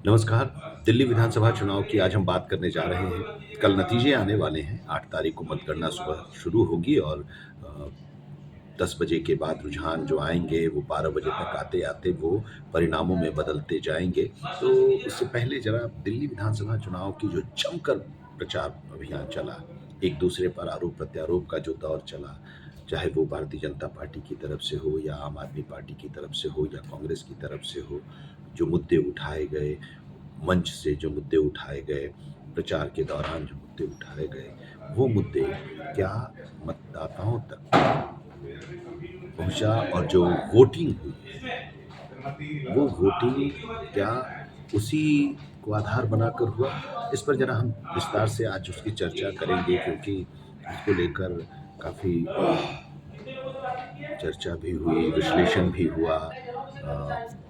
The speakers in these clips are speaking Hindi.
नमस्कार। दिल्ली विधानसभा चुनाव की आज हम बात करने जा रहे हैं। कल नतीजे आने वाले हैं। 8 तारीख को मतगणना सुबह शुरू होगी और 10 बजे के बाद रुझान जो आएँगे वो 12 बजे तक आते-आते वो परिणामों में बदलते जाएँगे। तो उससे पहले ज़रा दिल्ली विधानसभा चुनाव की जो जमकर प्रचार अभियान चला, एक दूसरे पर आरोप-प्रत्यारोप का जो दौर चला, चाहे वो भारतीय जनता पार्टी की तरफ से हो या आम आदमी पार्टी की तरफ से हो या कांग्रेस की तरफ से हो, जो मुद्दे उठाए गए, मंच से जो मुद्दे उठाए गए, प्रचार के दौरान जो मुद्दे उठाए गए, वो मुद्दे क्या मतदाताओं तक पहुँचा और जो वोटिंग हुई है, वो वोटिंग क्या उसी को आधार बनाकर हुआ? इस पर ज़रा हम विस्तार से आज उसकी चर्चा करेंगे क्योंकि इसको लेकर काफ़ी चर्चा भी हुई, विश्लेषण भी हुआ,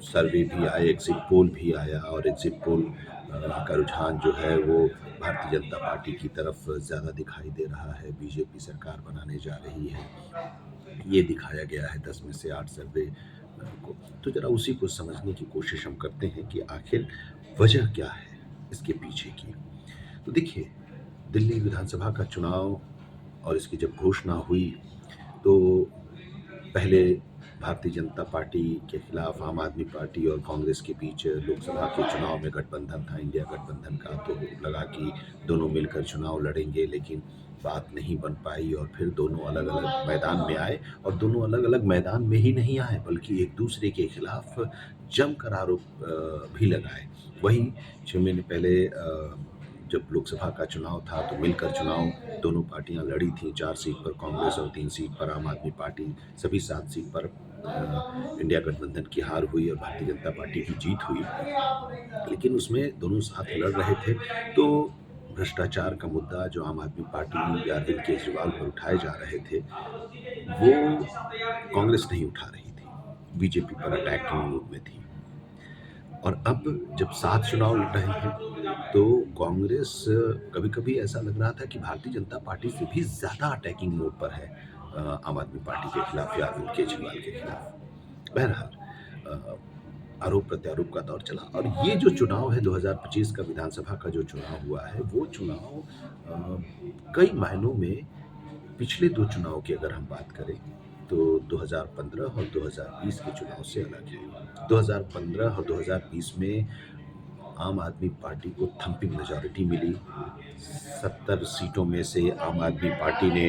सर्वे भी आए, एग्ज़िट पोल भी आया और एग्ज़िट पोल का रुझान जो है वो भारतीय जनता पार्टी की तरफ ज़्यादा दिखाई दे रहा है, बीजेपी सरकार बनाने जा रही है। ये दिखाया गया है 10 में से 8 सर्वे को। तो ज़रा उसी को समझने की कोशिश हम करते हैं कि आखिर वजह क्या है इसके पीछे की। तो देखिए, दिल्ली विधानसभा का चुनाव और इसकी जब घोषणा हुई, तो पहले भारतीय जनता पार्टी के खिलाफ आम आदमी पार्टी और कांग्रेस के बीच लोकसभा के चुनाव में गठबंधन था, इंडिया गठबंधन का। तो लगा कि दोनों मिलकर चुनाव लड़ेंगे, लेकिन बात नहीं बन पाई और फिर दोनों अलग-अलग मैदान में आए और दोनों अलग-अलग मैदान में ही नहीं आए, बल्कि एक दूसरे के खिलाफ जमकर आरोप भी लगाए। वहीं 6 महीने पहले जब लोकसभा का चुनाव था, तो मिलकर चुनाव दोनों पार्टियां लड़ी थीं। 4 सीट पर कांग्रेस और 3 सीट पर आम आदमी पार्टी, सभी 7 सीट पर इंडिया गठबंधन की हार हुई और भारतीय जनता पार्टी की जीत हुई। लेकिन उसमें दोनों साथ लड़ रहे थे, तो भ्रष्टाचार का मुद्दा जो आम आदमी पार्टी या अरविंद केजरीवाल पर उठाए जा रहे थे, वो कांग्रेस नहीं उठा रही थी, बीजेपी पर अटैकिंग मूड में थी। और अब जब साथ चुनाव लड़ रहे हैं, तो कांग्रेस कभी-कभी ऐसा लग रहा था कि भारतीय जनता पार्टी से भी ज़्यादा अटैकिंग मोड पर है आम आदमी पार्टी के खिलाफ या अरविंद केजरीवाल के खिलाफ। बहरहाल अ, आरोप-प्रत्यारोप का दौर चला और ये जो चुनाव है 2025 का विधानसभा का जो चुनाव हुआ है, वो चुनाव कई मायनों में पिछले 2 चुनाव की अगर हम बात करें, तो 2015 और 2020 के चुनाव से अलग है। 2015 और 2020 में आम आदमी पार्टी को थंपिंग मेजॉरिटी मिली। 70 सीटों में से आम आदमी पार्टी ने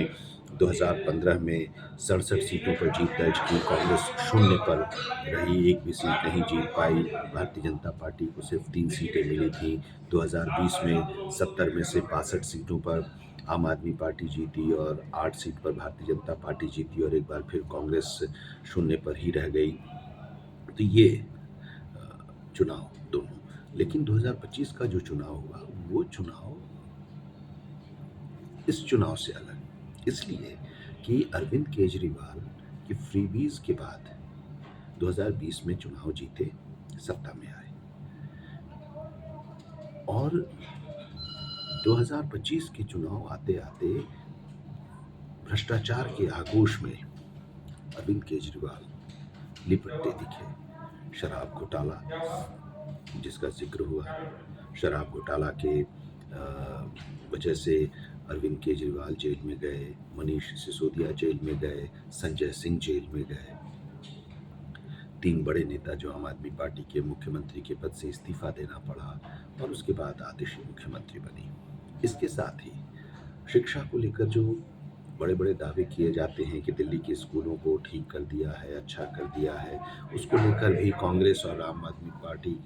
2015 में 67 सीटों पर जीत दर्ज की, कांग्रेस शून्य पर रही, एक भी सीट नहीं जीत पाई। भारतीय जनता पार्टी को सिर्फ 3 सीटें मिली थीं। 2020 में 70 में से 62 सीटों पर आम आदमी पार्टी जीती और 8 सीट पर भारतीय जनता पार्टी जीती और एक बार फिर कांग्रेस शून्य पर ही रह गई। तो ये चुनाव दोनों। लेकिन 2025 का जो चुनाव हुआ, वो चुनाव इस चुनाव से अलग, इसलिए कि अरविंद केजरीवाल की फ्रीबीज के बाद 2020 में चुनाव जीते, सत्ता में आए और 2025 के चुनाव आते-आते भ्रष्टाचार के आगोश में अरविंद केजरीवाल लिपटते दिखे। शराब घोटाला जिसका ज़िक्र हुआ, शराब घोटाला के वजह से अरविंद केजरीवाल जेल में गए, मनीष सिसोदिया जेल में गए, संजय सिंह जेल में गए। 3 बड़े नेता जो आम आदमी पार्टी के मुख्यमंत्री के पद से इस्तीफा देना पड़ा और उसके बाद आतिशी मुख्यमंत्री बनी। इसके साथ ही शिक्षा को लेकर जो बड़े-बड़े दावे किए जाते हैं कि दिल्ली के स्कूलों को ठीक कर दिया है, अच्छा कर दिया है, उसको लेकर भी कांग्रेस और आम आदमी पार्टी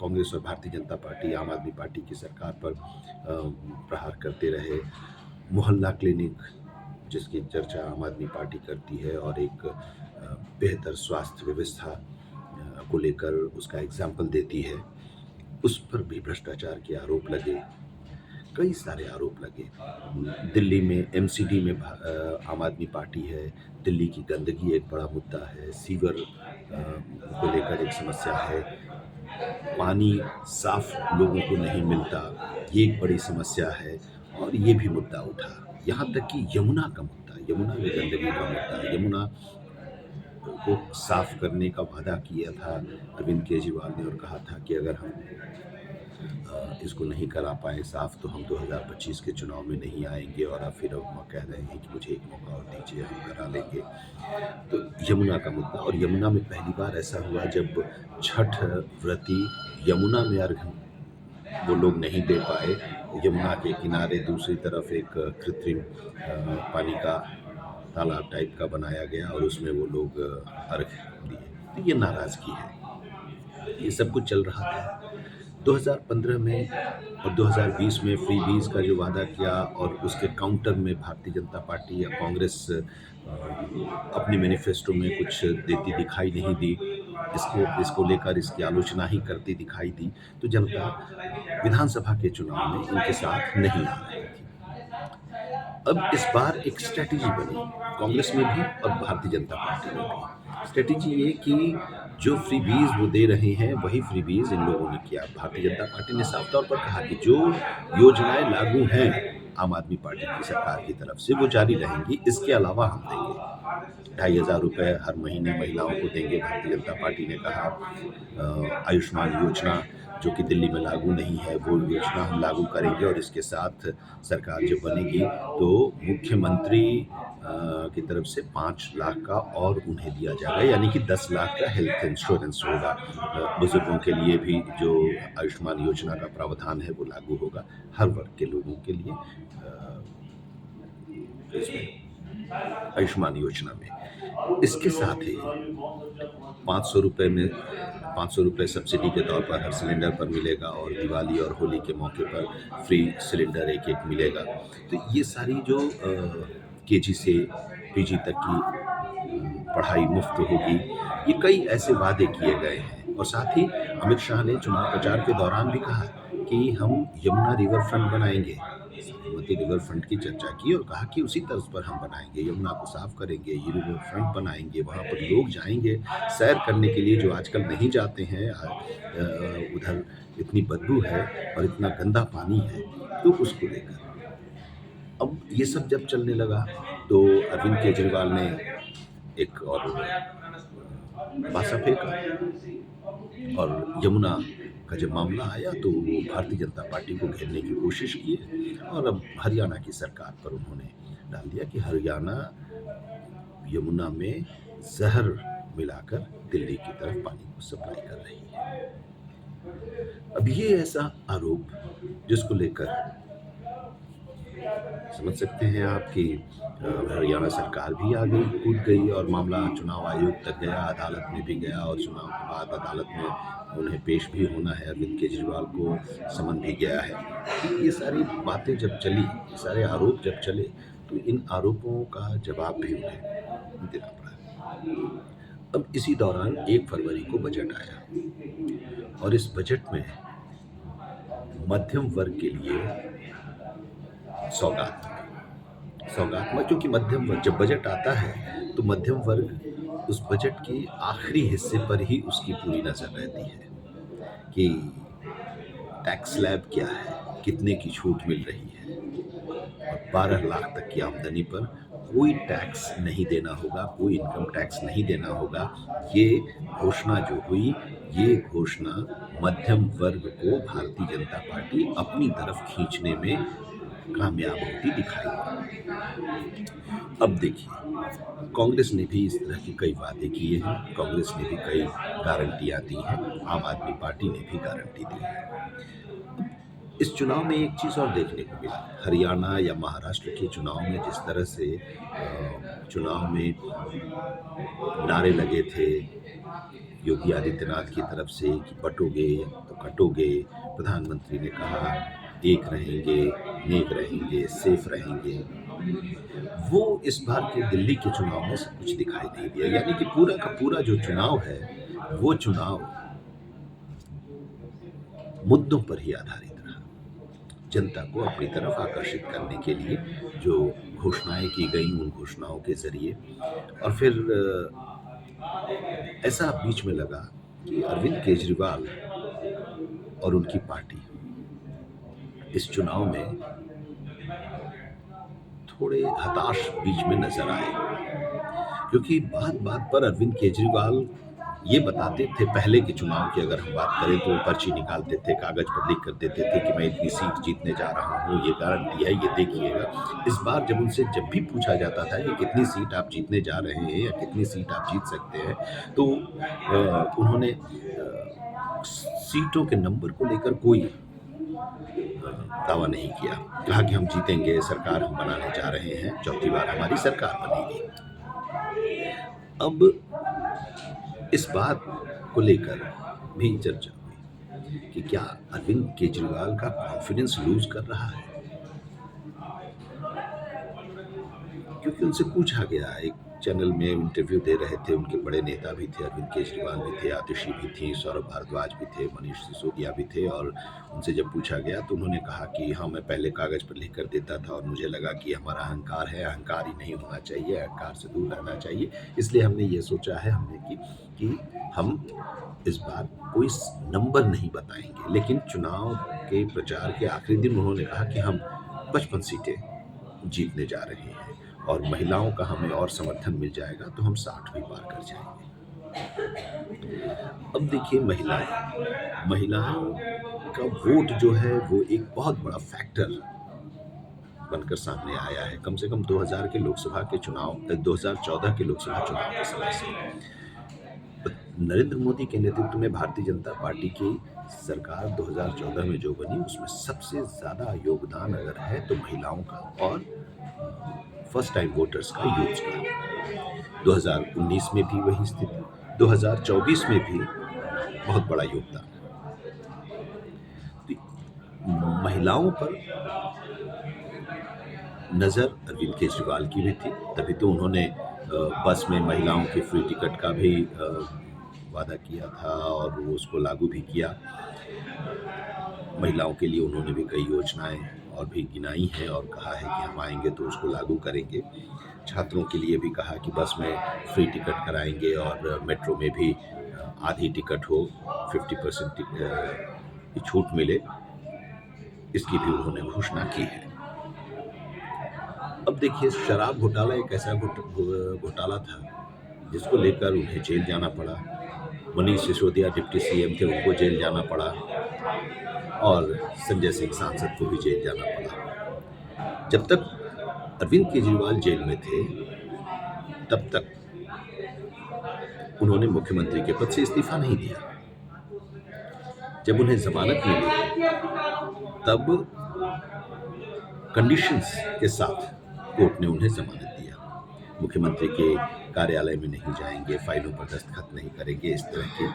कांग्रेस और भारतीय जनता पार्टी आम आदमी पार्टी की सरकार पर प्रहार करते रहे। मोहल्ला क्लिनिक जिसकी चर्चा आम आदमी पार्टी करती है और एक बेहतर स्वास्थ्य व्यवस्था को लेकर उसका एग्जाम्पल देती है, उस पर भी भ्रष्टाचार के आरोप लगे, कई सारे आरोप लगे। दिल्ली में एमसीडी में आम आदमी पार्टी है, दिल्ली की गंदगी एक बड़ा मुद्दा है, सीवर को लेकर एक समस्या है, पानी साफ लोगों को नहीं मिलता, ये एक बड़ी समस्या है और ये भी मुद्दा उठा। यहाँ तक कि यमुना का मुद्दा, यमुना में गंदगी का मुद्दा, यमुना को साफ करने का वादा किया था अरविंद केजरीवाल ने, और कहा था कि अगर हम इसको नहीं करा पाए साफ तो हम 2025 के चुनाव में नहीं आएंगे, और अब कह रहे हैं कि मुझे एक मौका और दीजिए, हम करा लेंगे। तो यमुना का मुद्दा, और यमुना में पहली बार ऐसा हुआ जब छठ व्रती यमुना में अर्घ वो लोग नहीं दे पाए। यमुना के किनारे दूसरी तरफ एक कृत्रिम पानी का तालाब टाइप का बनाया गया और उसमें वो लोग अर्घ दिए। तो ये नाराज़गी है। ये सब कुछ चल रहा था। 2015 में और 2020 में फ्रीबीज़ का जो वादा किया, और उसके काउंटर में भारतीय जनता पार्टी या कांग्रेस अपनी मैनिफेस्टो में कुछ देती दिखाई नहीं दी। इसको इसको लेकर इसकी आलोचना ही करती दिखाई दी। तो जनता विधानसभा के चुनाव में इनके साथ नहीं आ रही थी। अब इस बार एक स्ट्रैटेजी बनी कांग्रेस में भी और भारतीय जनता पार्टी में भी। स्ट्रैटेजी ये कि जो फ्रीबीज वो दे रहे हैं वही फ्रीबीज इन लोगों ने किया। भारतीय जनता पार्टी ने साफ तौर पर कहा कि जो योजनाएं लागू हैं आम आदमी पार्टी की सरकार की तरफ से वो जारी रहेंगी, इसके अलावा हम देंगे। 2,500 रुपये हर महीने महिलाओं को देंगे। भारतीय जनता पार्टी ने कहा आयुष्मान योजना जो कि दिल्ली में लागू नहीं है, वो योजना हम लागू करेंगे, और इसके साथ सरकार जब बनेगी तो मुख्यमंत्री की तरफ से 5 लाख का और उन्हें दिया जाएगा, यानी कि 10 लाख का हेल्थ इंश्योरेंस होगा। बुजुर्गों के लिए भी जो आयुष्मान योजना का प्रावधान है वो लागू होगा हर वर्ग के लोगों के लिए आयुष्मान योजना में। इसके साथ ही 500 रुपये सब्सिडी के तौर पर हर सिलेंडर पर मिलेगा, और दिवाली और होली के मौके पर फ्री सिलेंडर एक मिलेगा। तो ये सारी जो केजी से पीजी तक की पढ़ाई मुफ्त होगी, ये कई ऐसे वादे किए गए हैं। और साथ ही अमित शाह ने चुनाव प्रचार के दौरान भी कहा कि हम यमुना रिवर फ्रंट बनाएंगे। साबरमती रिवर फ्रंट की चर्चा की और कहा कि उसी तर्ज पर हम बनाएंगे, यमुना को साफ करेंगे, ये रिवर फ्रंट बनाएंगे, वहाँ पर लोग जाएंगे सैर करने के लिए जो आजकल नहीं जाते हैं। उधर इतनी बदबू है और इतना गंदा पानी है, तो उसको लेकर अब ये सब जब चलने लगा तो अरविंद केजरीवाल ने एक और पासा फेंका, और यमुना का जब मामला आया तो वो भारतीय जनता पार्टी को घेरने की कोशिश की, और अब हरियाणा की सरकार पर उन्होंने डाल दिया कि हरियाणा यमुना में जहर मिलाकर दिल्ली की तरफ पानी को सप्लाई कर रही है। अब ये ऐसा आरोप जिसको लेकर समझ सकते हैं आप कि हरियाणा सरकार भी आ गई, कूद गई, और मामला चुनाव आयोग तक गया, अदालत में भी गया, और चुनाव के बाद अदालत में उन्हें पेश भी होना है। अरविंद केजरीवाल को समन भी गया है। ये सारी बातें जब चली, ये सारे आरोप जब चले, तो इन आरोपों का जवाब भी उन्हें देना पड़ा। अब इसी दौरान 1 फरवरी को बजट आया, और इस बजट में मध्यम वर्ग के लिए सौगात में, क्योंकि मध्यम वर्ग जब बजट आता है तो मध्यम वर्ग उस बजट के आखिरी हिस्से पर ही उसकी पूरी नजर रहती है कि टैक्स स्लैब क्या है, कितने की छूट मिल रही है, और 12 लाख तक की आमदनी पर कोई टैक्स नहीं देना होगा, कोई इनकम टैक्स नहीं देना होगा। ये घोषणा जो हुई, ये घोषणा मध्यम वर्ग को भारतीय जनता पार्टी अपनी तरफ खींचने में कामयाब होती दिखाई दी। अब देखिए, कांग्रेस ने भी इस तरह के कई वादे किए हैं, कांग्रेस ने भी कई गारंटियां दी हैं, आम आदमी पार्टी ने भी गारंटी दी है। इस चुनाव में एक चीज़ और देखने को मिला, हरियाणा या महाराष्ट्र के चुनाव में जिस तरह से चुनाव में नारे लगे थे योगी आदित्यनाथ की तरफ से कि बटोगे तो कटोगे, प्रधानमंत्री ने कहा एक रहेंगे, नेक रहेंगे, सेफ रहेंगे, वो इस बार के दिल्ली के चुनाव में सब कुछ दिखाई नहीं दिया। यानी कि पूरा का पूरा जो चुनाव है, वो चुनाव मुद्दों पर ही आधारित रहा। जनता को अपनी तरफ आकर्षित करने के लिए जो घोषणाएं की गई, उन घोषणाओं के जरिए, और फिर ऐसा बीच में लगा कि अरविंद केजरीवाल और उनकी पार्टी इस चुनाव में थोड़े हताश बीच में नजर आए। क्योंकि बात-बात पर अरविंद केजरीवाल ये बताते थे पहले के चुनाव की अगर हम बात करें तो वो पर्ची निकालते थे, कागज़ पर लिख कर देते थे कि मैं इतनी सीट जीतने जा रहा हूँ, ये गारंटी है, ये देखिएगा। इस बार जब भी पूछा जाता था कि कितनी सीट आप जीतने जा रहे हैं या कितनी सीट आप जीत सकते हैं, तो उन्होंने सीटों के नंबर को लेकर कोई दावा नहीं किया। कहा कि हम जीतेंगे, सरकार हम बनाने जा रहे हैं, चौथी बार हमारी सरकार बनेगी। अब इस बात को लेकर भी चर्चा हुई कि क्या अरविंद केजरीवाल का कॉन्फिडेंस लूज़ कर रहा है? क्योंकि उनसे पूछा गया, एक चैनल में इंटरव्यू दे रहे थे, उनके बड़े नेता भी थे, अरविंद केजरीवाल भी थे, आतिशी भी थी, सौरभ भारद्वाज भी थे, मनीष सिसोदिया भी थे और उनसे जब पूछा गया तो उन्होंने कहा कि हाँ, मैं पहले कागज़ पर लिख कर देता था और मुझे लगा कि हमारा अहंकार है, अहंकार ही नहीं होना चाहिए, अहंकार से दूर रहना चाहिए। इसलिए हमने ये सोचा है कि हम इस बार कोई नंबर नहीं बताएँगे। लेकिन चुनाव के प्रचार के आखिरी दिन उन्होंने कहा कि हम 55 सीटें जीतने जा रहे हैं और महिलाओं का हमें और समर्थन मिल जाएगा तो हम 60 भी पार कर जाएँगे। अब देखिए महिलाओं का वोट जो है वो एक बहुत बड़ा फैक्टर बनकर सामने आया है। कम से कम 2000 के लोकसभा के चुनाव 2014 के लोकसभा चुनाव के समय से। नरेंद्र मोदी के नेतृत्व में भारतीय जनता पार्टी की सरकार 2014 में जो बनी उसमें सबसे ज़्यादा योगदान अगर है तो महिलाओं का और फर्स्ट टाइम वोटर्स का, यूथ का। 2019 में भी वही स्थिति, 2024 में भी बहुत बड़ा योगदान। तो महिलाओं पर नज़र अरविंद केजरीवाल की भी थी, तभी तो उन्होंने बस में महिलाओं के फ्री टिकट का भी वादा किया था और वो उसको लागू भी किया। महिलाओं के लिए उन्होंने भी कई योजनाएं और भी गिनाई हैं और कहा है कि हम आएंगे तो उसको लागू करेंगे। छात्रों के लिए भी कहा कि बस में फ्री टिकट कराएंगे और मेट्रो में भी आधी टिकट हो, 50% की छूट मिले, इसकी भी उन्होंने घोषणा की है। अब देखिए, शराब घोटाला एक ऐसा घोटाला था जिसको लेकर उन्हें जेल जाना पड़ा। मनीष सिसोदिया डिप्टी सीएम थे, उनको जेल जाना पड़ा और संजय सिंह सांसद को भी जेल जाना पड़ा। जब तक अरविंद केजरीवाल जेल में थे तब तक उन्होंने मुख्यमंत्री के पद से इस्तीफा नहीं दिया। जब उन्हें जमानत मिली तब कंडीशंस के साथ कोर्ट ने उन्हें जमानत दिया। मुख्यमंत्री के कार्यालय में नहीं जाएंगे, फाइलों पर दस्तखत नहीं करेंगे, इस तरह के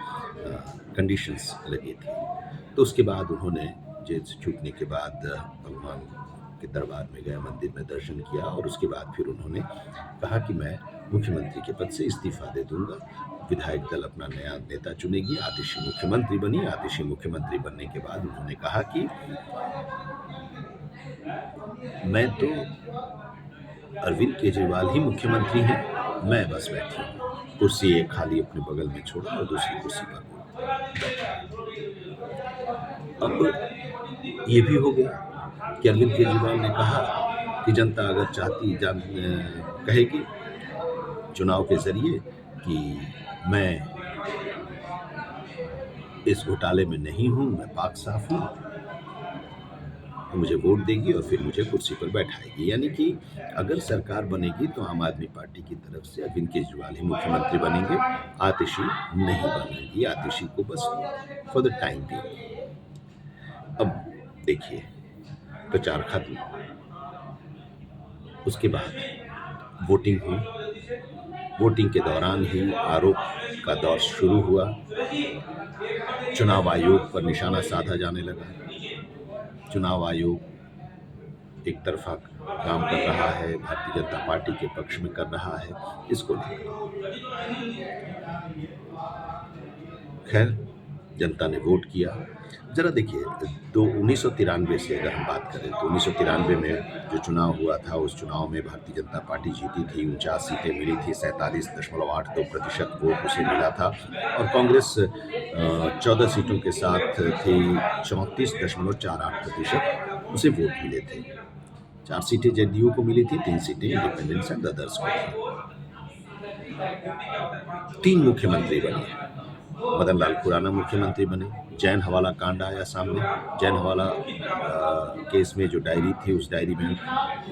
कंडीशंस लगी थी। तो उसके बाद उन्होंने जेल से छूटने के बाद भगवान के दरबार में गए, मंदिर में दर्शन किया और उसके बाद फिर उन्होंने कहा कि मैं मुख्यमंत्री के पद से इस्तीफा दे दूंगा। विधायक दल अपना नया नेता चुनेगी। आतिशी मुख्यमंत्री बनी। आतिशी मुख्यमंत्री बनने के बाद उन्होंने कहा कि मैं तो अरविंद केजरीवाल ही मुख्यमंत्री हैं, मैं बस बैठी हूँ। कुर्सी एक खाली अपने बगल में छोड़ा और दूसरी कुर्सी पर अब ये भी हो गया कि अरविंद केजरीवाल ने कहा कि जनता अगर कहेगी चुनाव के जरिए कि मैं इस घोटाले में नहीं हूँ, मैं पाक साफ हूँ, तो मुझे वोट देगी और फिर मुझे कुर्सी पर बैठाएगी। यानी कि अगर सरकार बनेगी तो आम आदमी पार्टी की तरफ से अरविंद केजरीवाल ही मुख्यमंत्री बनेंगे, आतिशी नहीं बनेगी। आतिशी को बस फॉर द टाइम भी। अब देखिए, प्रचार खत्म, उसके बाद वोटिंग हुई। वोटिंग के दौरान ही आरोप का दौर शुरू हुआ। चुनाव आयोग पर निशाना साधा जाने लगा। चुनाव आयोग एक तरफा काम कर रहा है, भारतीय जनता पार्टी के पक्ष में कर रहा है, इसको लेकर खैर जनता ने वोट किया। जरा देखिए, 1993 से अगर हम बात करें तो 1993 में जो चुनाव हुआ था, उस चुनाव में भारतीय जनता पार्टी जीती थी, 49 सीटें मिली थी, 47.82% वोट उसे मिला था और कांग्रेस 14 सीटों के साथ थी, 34.48% उसे वोट मिले थे। 4 सीटें जेडीयू को मिली थी, 3 सीटें इंडिपेंडेंस एंड अदर्स को थी। तीन मुख्यमंत्री बने। मदन लाल खुराना मुख्यमंत्री बने। जैन हवाला कांड आया सामने। जैन हवाला केस में जो डायरी थी, उस डायरी में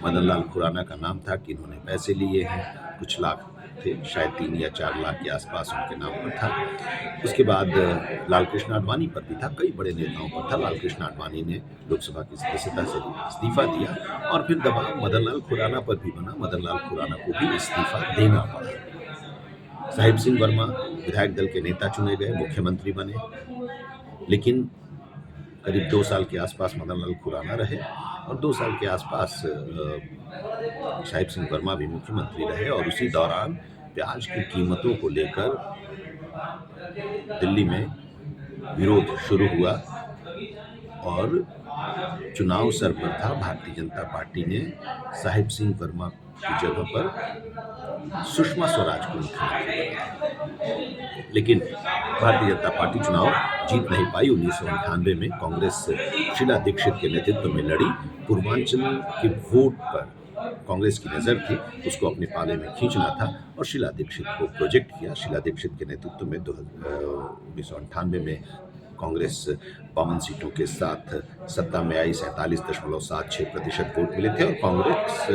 मदन लाल खुराना का नाम था कि इन्होंने पैसे लिए हैं, कुछ लाख थे, शायद 3 या 4 लाख के आसपास उनके नाम पर था। उसके बाद लाल कृष्ण आडवाणी पर भी था, कई बड़े नेताओं पर था। लाल कृष्ण आडवाणी ने लोकसभा की सदस्यता से इस्तीफा दिया और फिर दबाव मदन लाल खुराना पर भी बना। मदन लाल खुराना को भी इस्तीफा देना पड़ा। साहिब सिंह वर्मा विधायक दल के नेता चुने गए, मुख्यमंत्री बने, लेकिन करीब 2 साल के आसपास मदन लाल खुराना रहे और 2 साल के आसपास साहिब सिंह वर्मा भी मुख्यमंत्री रहे। और उसी दौरान प्याज की कीमतों को लेकर दिल्ली में विरोध शुरू हुआ और चुनाव सर पर था। भारतीय जनता पार्टी ने साहिब सिंह वर्मा की जगह पर सुषमा स्वराज को मुख्यमंत्री बनाया, लेकिन भारतीय जनता पार्टी चुनाव जीत नहीं पाई। 1998 में कांग्रेस शीला दीक्षित के नेतृत्व में लड़ी। पूर्वांचल के वोट पर कांग्रेस की नजर थी, उसको अपने पाले में खींचना था और शीला दीक्षित को प्रोजेक्ट किया। शीला दीक्षित के नेतृत्व में 1998 में कांग्रेस 52 सीटों के साथ सत्ता में आई। 47.76% वोट मिले थे और कांग्रेस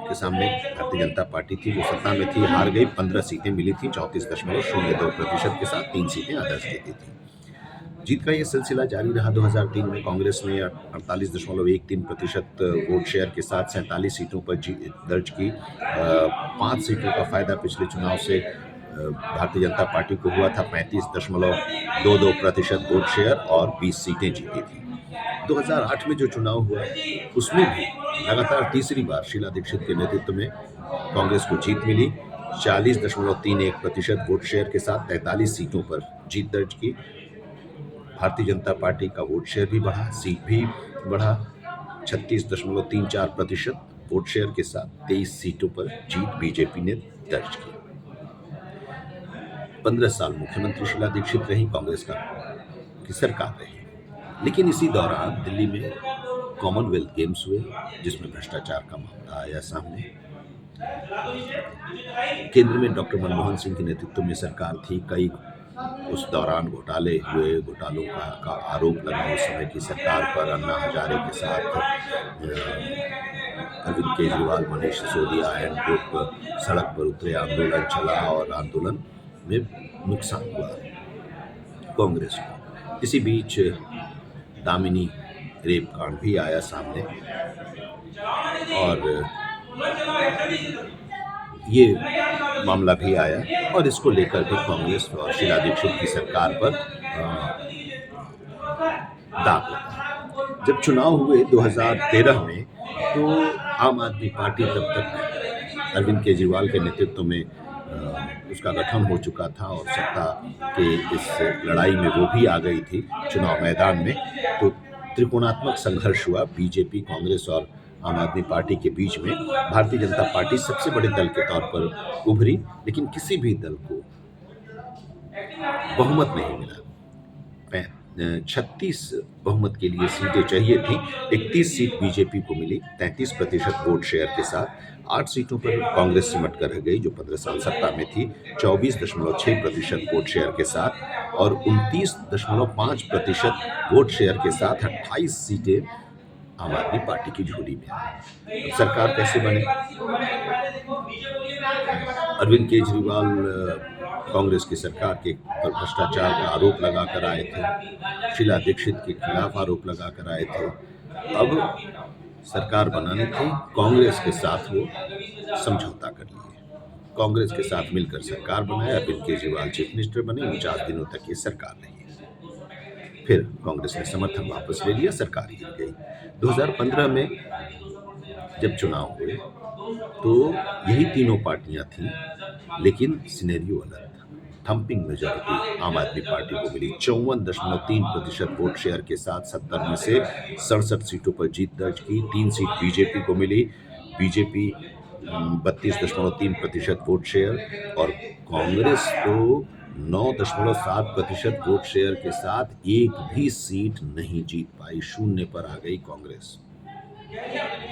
के सामने भारतीय जनता पार्टी थी, जो सत्ता में थी, हार गई। 15 सीटें मिली थी 34.02% के साथ, 3 सीटें आदर्श जीती थी। जीत का ये सिलसिला जारी रहा। 2003 में कांग्रेस ने 48.13% वोट शेयर के साथ 47 सीटों पर दर्ज की। 5 सीटों का फायदा पिछले चुनाव से भारतीय जनता पार्टी को हुआ था। 35.22% वोट शेयर और 20 सीटें जीती थी। 2008 में जो चुनाव हुआ उसमें भी लगातार तीसरी बार शीला दीक्षित के नेतृत्व में कांग्रेस को जीत मिली। 40.31% वोट शेयर के साथ 43 सीटों पर जीत दर्ज की। भारतीय जनता पार्टी का वोट शेयर भी बढ़ा, सीट भी बढ़ा। 36.34% वोट शेयर के साथ 23 सीटों पर जीत बीजेपी ने दर्ज की। 15 साल मुख्यमंत्री शीला दीक्षित रही, कांग्रेस की सरकार रही। लेकिन इसी दौरान दिल्ली में कॉमनवेल्थ गेम्स हुए, जिसमें भ्रष्टाचार का मामला आया सामने। केंद्र में डॉक्टर मनमोहन सिंह के नेतृत्व में सरकार थी। कई उस दौरान घोटाले हुए, घोटालों का आरोप लगा उस समय की सरकार पर। अन्ना हजारे के साथ अरविंद केजरीवाल, मनीष सिसोदिया एंड ग्रुप सड़क पर उतरे, आंदोलन चला और आंदोलन में नुकसान हुआ कांग्रेस को। इसी बीच दामिनी रेप कांड भी आया सामने और ये मामला भी आया और इसको लेकर भी कांग्रेस और शीला दीक्षित की सरकार पर दाग लगा। जब चुनाव हुए 2013 में, तो आम आदमी पार्टी तब तक अरविंद केजरीवाल के नेतृत्व में उसका गठन हो चुका था और सत्ता के इस लड़ाई में वो भी आ गई थी चुनाव मैदान में। तो त्रिकोणात्मक संघर्ष हुआ बीजेपी, कांग्रेस और आम आदमी पार्टी के बीच में। भारतीय जनता पार्टी सबसे बड़े दल के तौर पर उभरी, लेकिन किसी भी दल को बहुमत नहीं मिला। 36 बहुमत के लिए सीटें चाहिए थी, 31 सीट बीजेपी को मिली 33% वोट शेयर के साथ। 8 सीटों पर कांग्रेस सिमट कर रह गई, जो 15 साल सत्ता में थी, 24.6% वोट शेयर के साथ और 29.5% वोट शेयर के साथ 28 सीटें आम आदमी पार्टी की झोली में आई। अब सरकार कैसे बने? अरविंद केजरीवाल कांग्रेस की सरकार के पर भ्रष्टाचार का आरोप लगाकर आए थे, शीला दीक्षित के खिलाफ आरोप लगाकर आए थे। अब सरकार बनानी थी, कांग्रेस के साथ वो समझौता कर लिए, कांग्रेस के साथ मिलकर सरकार बनाए। अरविंद केजरीवाल चीफ मिनिस्टर बने, 49 दिनों तक ये सरकार रही। फिर कांग्रेस ने समर्थन वापस ले लिया, सरकार गिर गई। 2015 में जब चुनाव हुए तो यही तीनों पार्टियां थीं, लेकिन सिनेरियो अलग था। थंपिंग मेजॉरिटी आम आदमी पार्टी को मिली, 54.3% वोट शेयर के साथ 70 में से 67 सीटों पर जीत दर्ज की। 3 सीट बीजेपी को मिली, बीजेपी 32.3% वोट शेयर और कांग्रेस को 9.7% वोट शेयर के साथ एक भी सीट नहीं जीत पाई, शून्य पर आ गई कांग्रेस।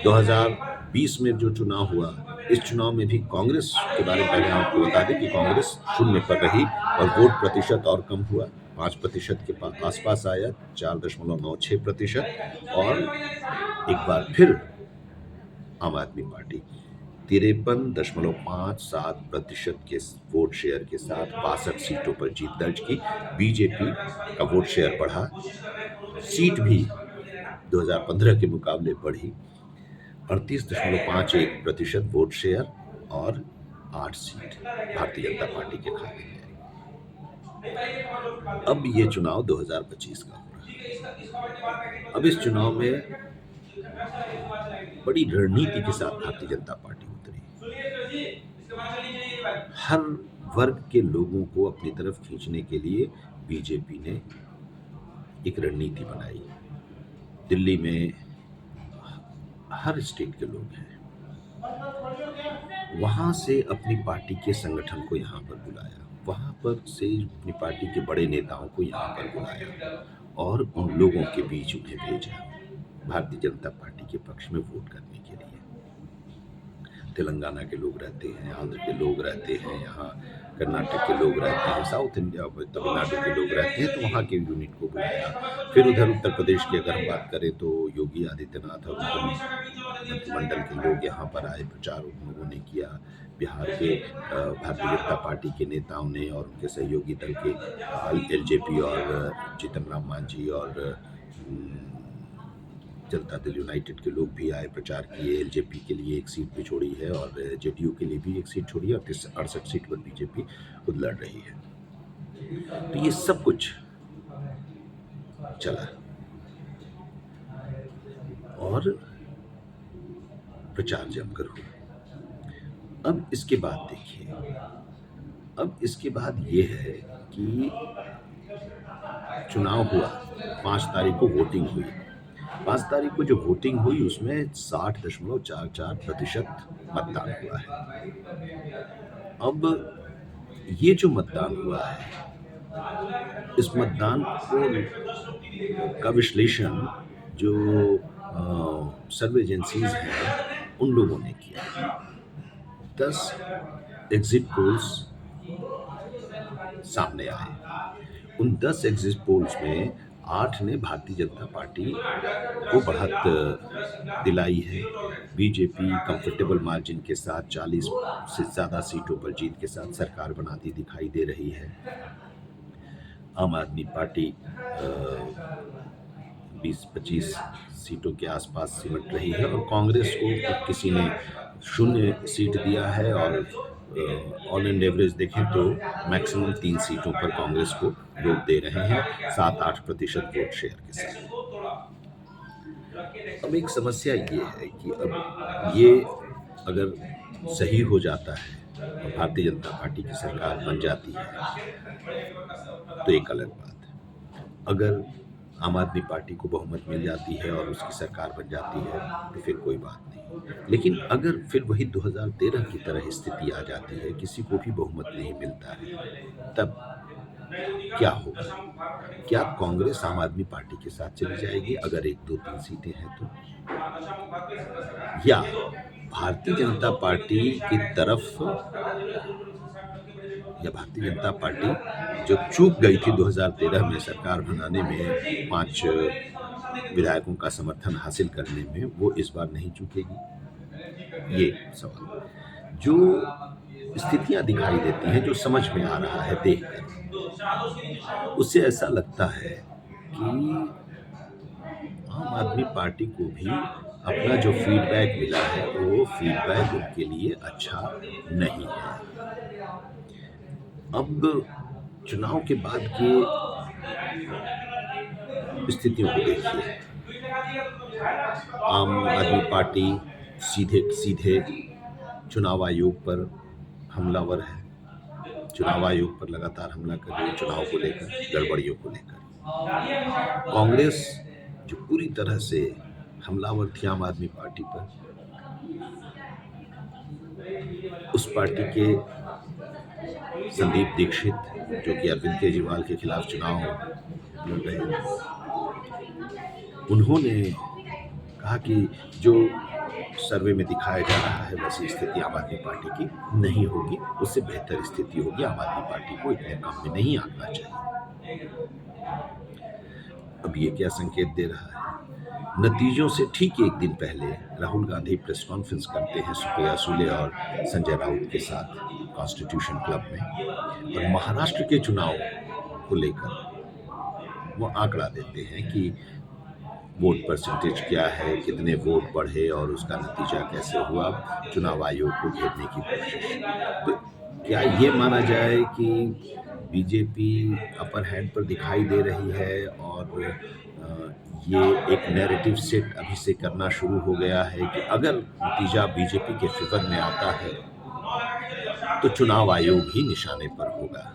2020 में जो चुनाव हुआ इस चुनाव में भी कांग्रेस के बारे में पहले आपको बता दें कि कांग्रेस शून्य पर रही और वोट प्रतिशत और कम हुआ, 5% के आसपास आया, 4.96%। और एक बार फिर आम आदमी पार्टी 53.57% के वोट शेयर के साथ 62 सीटों पर जीत दर्ज की। बीजेपी का वोट शेयर बढ़ा, सीट भी 2015 के मुकाबले बढ़ी, 38.51% वोट शेयर और 8 सीट भारतीय जनता पार्टी के खाते में आई। अब ये चुनाव 2025 का हो रहा है। अब इस चुनाव में बड़ी रणनीति के साथ भारतीय जनता पार्टी उतरी। हर वर्ग के लोगों को अपनी तरफ खींचने के लिए बीजेपी ने एक रणनीति बनाई। दिल्ली में हर स्टेट के लोग हैं, वहां से अपनी पार्टी के संगठन को यहाँ पर बुलाया, वहां पर से अपनी पार्टी के बड़े नेताओं को यहाँ पर बुलाया और उन लोगों के बीच उन्हें भेजा भारतीय जनता पार्टी के पक्ष में वोट करने के लिए। तेलंगाना के लोग रहते हैं, आंध्र के लोग रहते हैं, यहाँ कर्नाटक के लोग रहते हैं, साउथ इंडिया में तमिलनाडु के लोग रहते हैं, तो वहाँ के यूनिट को बुलाया। फिर उधर उत्तर प्रदेश की अगर हम बात करें तो योगी आदित्यनाथ और उनके मंत्रिमंडल के लोग यहाँ पर आए, प्रचार उन लोगों ने किया। बिहार के भारतीय जनता पार्टी के नेताओं ने और उनके सहयोगी दल के एलजेपी और जीतन राम मांझी और जनता दल यूनाइटेड के लोग भी आए, प्रचार किए। एलजेपी के लिए एक सीट भी छोड़ी है और जेडीयू के लिए भी एक सीट छोड़ी है और 68 सीट पर बीजेपी खुद लड़ रही है। तो ये सब कुछ चला और प्रचार जमकर हुआ। अब इसके बाद देखिए, अब इसके बाद ये है कि चुनाव हुआ, 5 तारीख को वोटिंग हुई। 5 तारीख को जो वोटिंग हुई उसमें 60.44% मतदान हुआ है। अब ये जो मतदान हुआ है, इस मतदान का विश्लेषण जो सर्वे एजेंसीज हैं उन लोगों ने किया। 10 एग्जिट पोल्स सामने आए। उन 10 एग्जिट पोल्स में 8 ने भारतीय जनता पार्टी को बढ़त दिलाई है। बीजेपी कंफर्टेबल मार्जिन के साथ 40 से ज़्यादा सीटों पर जीत के साथ सरकार बनाती दिखाई दे रही है। आम आदमी पार्टी 20-25 सीटों के आसपास सिमट रही है और कांग्रेस को किसी ने 0 सीट दिया है और ऑल एंड एवरेज देखें तो मैक्सिमम 3 सीटों पर कांग्रेस को लोग दे रहे हैं 7-8% वोट शेयर के साथ। अब एक समस्या ये है कि अब ये अगर सही हो जाता है और भारतीय जनता पार्टी की सरकार बन जाती है तो एक अलग बात है। अगर आम आदमी पार्टी को बहुमत मिल जाती है और उसकी सरकार बन जाती है तो फिर कोई बात नहीं। लेकिन अगर फिर वही 2013 की तरह स्थिति आ जाती है, किसी को भी बहुमत नहीं मिलता है, तब क्या होगा? क्या कांग्रेस आम आदमी पार्टी के साथ चली जाएगी अगर 1-2-3 सीटें हैं तो? या भारतीय जनता पार्टी की तरफ, या भारतीय जनता पार्टी जो चूक गई थी 2013 में सरकार बनाने में 5 विधायकों का समर्थन हासिल करने में, वो इस बार नहीं चूकेगी? ये सवाल जो स्थितियां दिखाई देती हैं, जो समझ में आ रहा है देखकर, उससे ऐसा लगता है कि आम आदमी पार्टी को भी अपना जो फीडबैक मिला है वो फीडबैक उनके लिए अच्छा नहीं है। अब चुनाव के बाद की स्थितियों को देखिए, आम आदमी पार्टी सीधे चुनाव आयोग पर हमलावर है, चुनाव आयोग पर लगातार हमला कर रही है, चुनाव को लेकर, गड़बड़ियों को लेकर। कांग्रेस जो पूरी तरह से हमलावर थी आम आदमी पार्टी पर, उस पार्टी के संदीप दीक्षित जो कि अरविंद केजरीवाल के खिलाफ चुनाव लड़ रहे हैं, उन्होंने कहा कि जो सर्वे में दिखाया जा रहा है वैसी स्थिति आम आदमी पार्टी की नहीं होगी, उससे बेहतर स्थिति होगी। आम आदमी पार्टी को इतने कम में नहीं आंकना चाहिए। अब ये क्या संकेत दे रहा है? नतीजों से ठीक एक दिन पहले राहुल गांधी प्रेस कॉन्फ्रेंस करते हैं सुप्रिया सुले और संजय राउत के साथ कॉन्स्टिट्यूशन क्लब में, और महाराष्ट्र के चुनाव को लेकर वो आंकड़ा देते हैं कि वोट परसेंटेज क्या है, कितने वोट बढ़े और उसका नतीजा कैसे हुआ, चुनाव आयोग को घेरने की कोशिश। तो क्या ये माना जाए कि बीजेपी अपर हैंड पर दिखाई दे रही है और ये एक नैरेटिव सेट अभी से करना शुरू हो गया है कि अगर नतीजा बीजेपी के फेवर में आता है तो चुनाव आयोग ही निशाने पर होगा।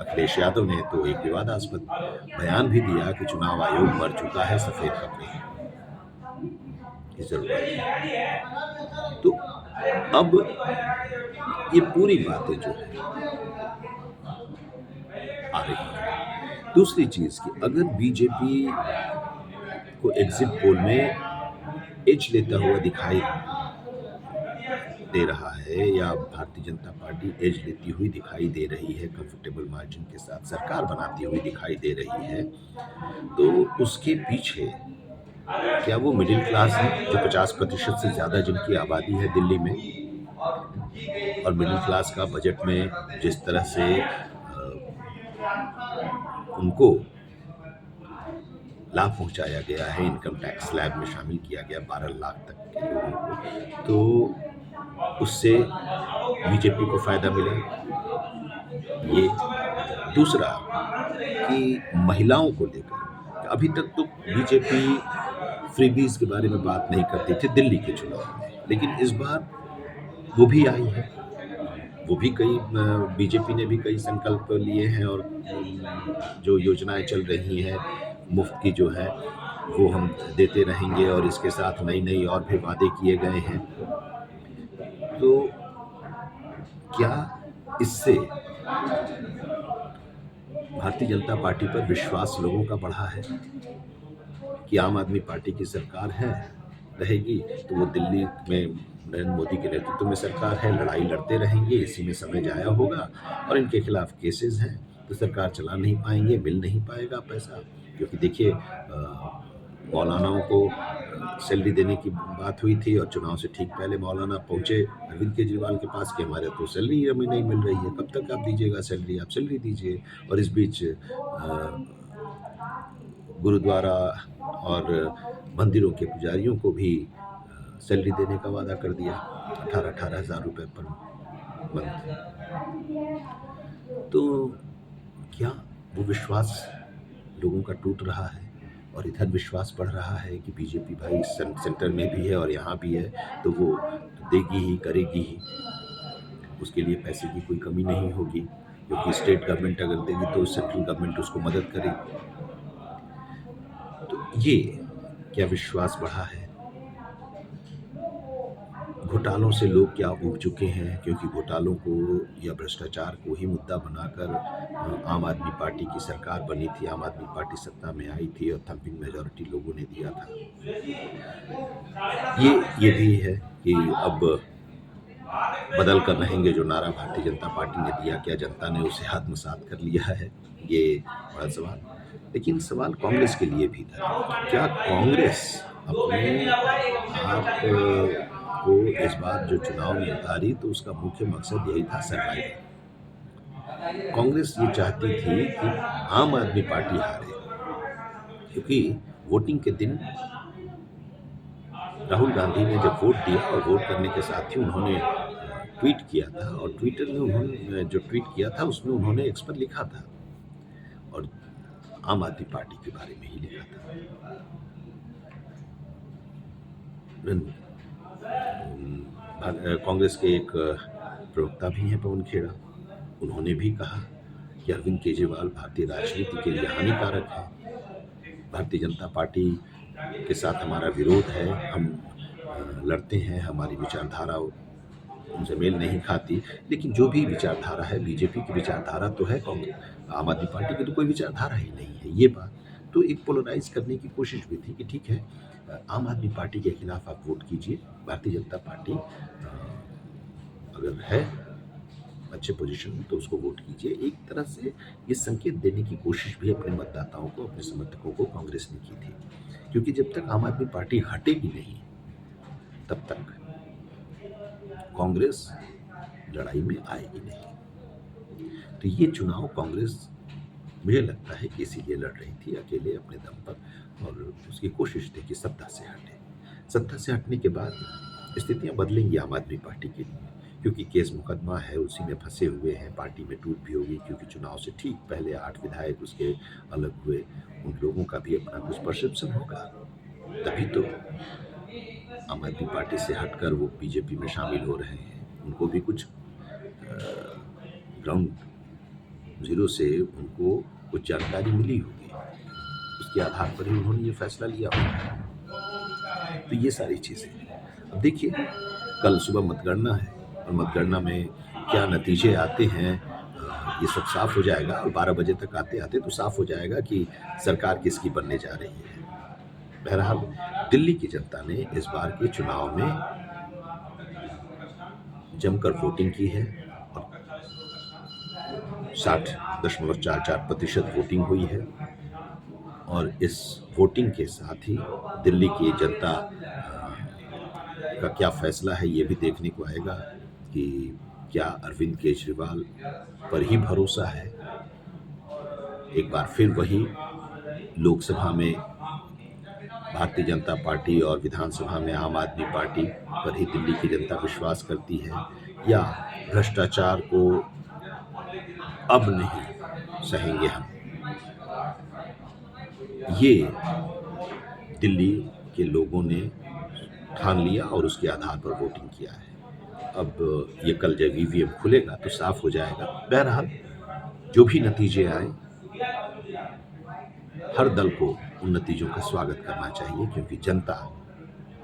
अखिलेश यादव ने तो एक विवादास्पद बयान भी दिया कि चुनाव आयोग मर चुका है, सफेद कपड़े की जरूरत है। तो अब ये पूरी बातें जो है आ रही है। दूसरी चीज की अगर बीजेपी को एग्जिट पोल में एज लेता हुआ दिखाई दे रहा है या भारतीय जनता पार्टी एज लेती हुई दिखाई दे रही है, कंफर्टेबल मार्जिन के साथ सरकार बनाती हुई दिखाई दे रही है, तो उसके पीछे क्या वो मिडिल क्लास है जो 50% से ज्यादा जिनकी आबादी है दिल्ली में, और मिडिल क्लास का बजट में जिस तरह से उनको लाभ पहुंचाया गया है, इनकम टैक्स स्लैब में शामिल किया गया 12 लाख तक के लोगों को, तो उससे बीजेपी को फायदा मिला। ये दूसरा कि महिलाओं को लेकर अभी तक तो बीजेपी फ्रीबीज के बारे में बात नहीं करती थी दिल्ली के चुनाव में, लेकिन इस बार वो भी आई है। वो भी कई बीजेपी ने भी कई संकल्प लिए हैं और जो योजनाएं चल रही हैं मुफ्त की जो है वो हम देते रहेंगे, और इसके साथ नई नई और भी वादे किए गए हैं। तो क्या इससे भारतीय जनता पार्टी पर विश्वास लोगों का बढ़ा है कि आम आदमी पार्टी की सरकार है, रहेगी तो वो दिल्ली में नरेंद्र मोदी के नेतृत्व में सरकार है, लड़ाई लड़ते रहेंगे, इसी में समय जाया होगा, और इनके खिलाफ केसेस हैं तो सरकार चला नहीं पाएंगे, मिल नहीं पाएगा पैसा। क्योंकि देखिए मौलानाओं को सैलरी देने की बात हुई थी और चुनाव से ठीक पहले मौलाना पहुंचे अरविंद केजरीवाल के पास कि हमारे तो सैलरी हमें नहीं मिल रही है, कब तक आप दीजिएगा सैलरी, आप सैलरी दीजिए। और इस बीच गुरुद्वारा और मंदिरों के पुजारियों को भी सैलरी देने का वादा कर दिया, 18,000 रुपये पर मंथ। तो क्या वो विश्वास लोगों का टूट रहा है, और इधर विश्वास बढ़ रहा है कि बीजेपी भाई सेंटर में भी है और यहाँ भी है, तो वो देगी ही, करेगी ही, उसके लिए पैसे की कोई कमी नहीं होगी, क्योंकि स्टेट गवर्नमेंट अगर देगी तो सेंट्रल गवर्नमेंट उसको मदद करेगी। तो ये क्या विश्वास बढ़ा है? घोटालों से लोग क्या उब चुके हैं, क्योंकि घोटालों को या भ्रष्टाचार को ही मुद्दा बनाकर आम आदमी पार्टी की सरकार बनी थी, आम आदमी पार्टी सत्ता में आई थी और थम्पिंग मेजॉरिटी लोगों ने दिया था। ये भी है कि अब बदल कर रहेंगे जो नारा भारतीय जनता पार्टी ने दिया, क्या जनता ने उसे आत्मसात कर लिया है, ये बड़ा सवाल। लेकिन सवाल कांग्रेस के लिए भी था, क्या कांग्रेस अपने आप को इस बार जो चुनाव में उतारी तो उसका मुख्य मकसद यही था सर्वाइवल। कांग्रेस ये चाहती थी कि आम आदमी पार्टी हारे, क्योंकि वोटिंग के दिन राहुल गांधी ने जब वोट दिया और वोट करने के साथ ही उन्होंने ट्वीट किया था, और ट्विटर में उन्होंने जो ट्वीट किया था उसमें उन्होंने एक्स पर लिखा था और आम आदमी पार्टी के बारे में ही लिखा था। कांग्रेस के एक प्रवक्ता भी हैं पवन खेड़ा, उन्होंने भी कहा कि अरविंद केजरीवाल भारतीय राजनीति के लिए हानिकारक है, भारतीय जनता पार्टी के साथ हमारा विरोध है, हम लड़ते हैं, हमारी विचारधारा उनसे मेल नहीं खाती। लेकिन जो भी विचारधारा है, बीजेपी की विचारधारा तो है, कांग्रेस आम आदमी पार्टी की तो कोई विचारधारा ही नहीं है, ये बात तो एक पोलराइज़ करने की कोशिश भी थी कि ठीक है, आम आदमी पार्टी के खिलाफ आप वोट कीजिए, भारतीय जनता पार्टी अगर है अच्छे पोजीशन में तो उसको वोट कीजिए। एक तरह से ये संकेत देने की कोशिश भी अपने मतदाताओं को, अपने समर्थकों को कांग्रेस ने की थी। क्योंकि जब तक आम आदमी पार्टी हटेगी नहीं, तब तक कांग्रेस लड़ाई में आएगी नहीं। तो ये चुनाव कांग्रेस, मुझे लगता है कि इसीलिए लड़ रही थी अकेले अपने दम पर, और उसकी कोशिश थी कि सत्ता से हटे। सत्ता से हटने के बाद स्थितियां बदलेंगी आम आदमी पार्टी के लिए, क्योंकि केस मुकदमा है, उसी में फंसे हुए हैं। पार्टी में टूट भी होगी, क्योंकि चुनाव से ठीक पहले 8 विधायक उसके अलग हुए। उन लोगों का भी अपना कुछ परसेप्शन होगा, तभी तो आम आदमी पार्टी से हटकर वो बीजेपी में शामिल हो रहे हैं। उनको भी कुछ ग्राउंड जीरो से उनको कुछ जानकारी मिली होगी, उसके आधार पर ही उन्होंने ये फैसला लिया होगा। तो ये सारी चीज़ें, अब देखिए कल सुबह मतगणना है, और मतगणना में क्या नतीजे आते हैं ये सब साफ हो जाएगा, और 12 बजे तक आते आते तो साफ हो जाएगा कि सरकार किसकी बनने जा रही है। बहरहाल दिल्ली की जनता ने इस बार के चुनाव में जमकर वोटिंग की है, और 60.44% वोटिंग हुई है। और इस वोटिंग के साथ ही दिल्ली की जनता का क्या फैसला है ये भी देखने को आएगा कि क्या अरविंद केजरीवाल पर ही भरोसा है। एक बार फिर वही लोकसभा में भारतीय जनता पार्टी और विधानसभा में आम आदमी पार्टी पर ही दिल्ली की जनता विश्वास करती है, या भ्रष्टाचार को अब नहीं सहेंगे हम। ये दिल्ली के लोगों ने ठान लिया और उसके आधार पर वोटिंग किया है। अब ये कल जब ईवीएम खुलेगा तो साफ हो जाएगा। बहरहाल जो भी नतीजे आए, हर दल को उन नतीजों का स्वागत करना चाहिए, क्योंकि जनता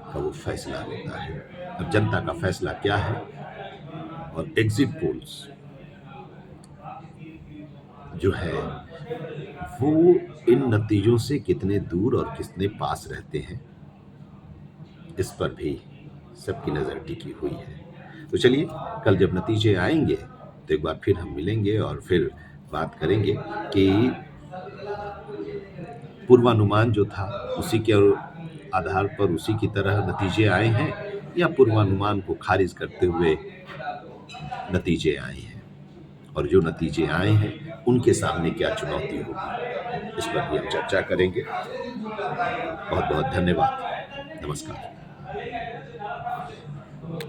का वो फैसला होता है। अब जनता का फैसला क्या है, और एग्जिट पोल्स जो है वो इन नतीजों से कितने दूर और कितने पास रहते हैं, इस पर भी सबकी नज़र टिकी हुई है। तो चलिए कल जब नतीजे आएंगे तो एक बार फिर हम मिलेंगे और फिर बात करेंगे कि पूर्वानुमान जो था उसी के आधार पर उसी की तरह नतीजे आए हैं, या पूर्वानुमान को खारिज करते हुए नतीजे आए हैं, और जो नतीजे आए हैं उनके सामने क्या चुनौती होगी, इस पर भी हम चर्चा करेंगे। बहुत बहुत धन्यवाद। नमस्कार।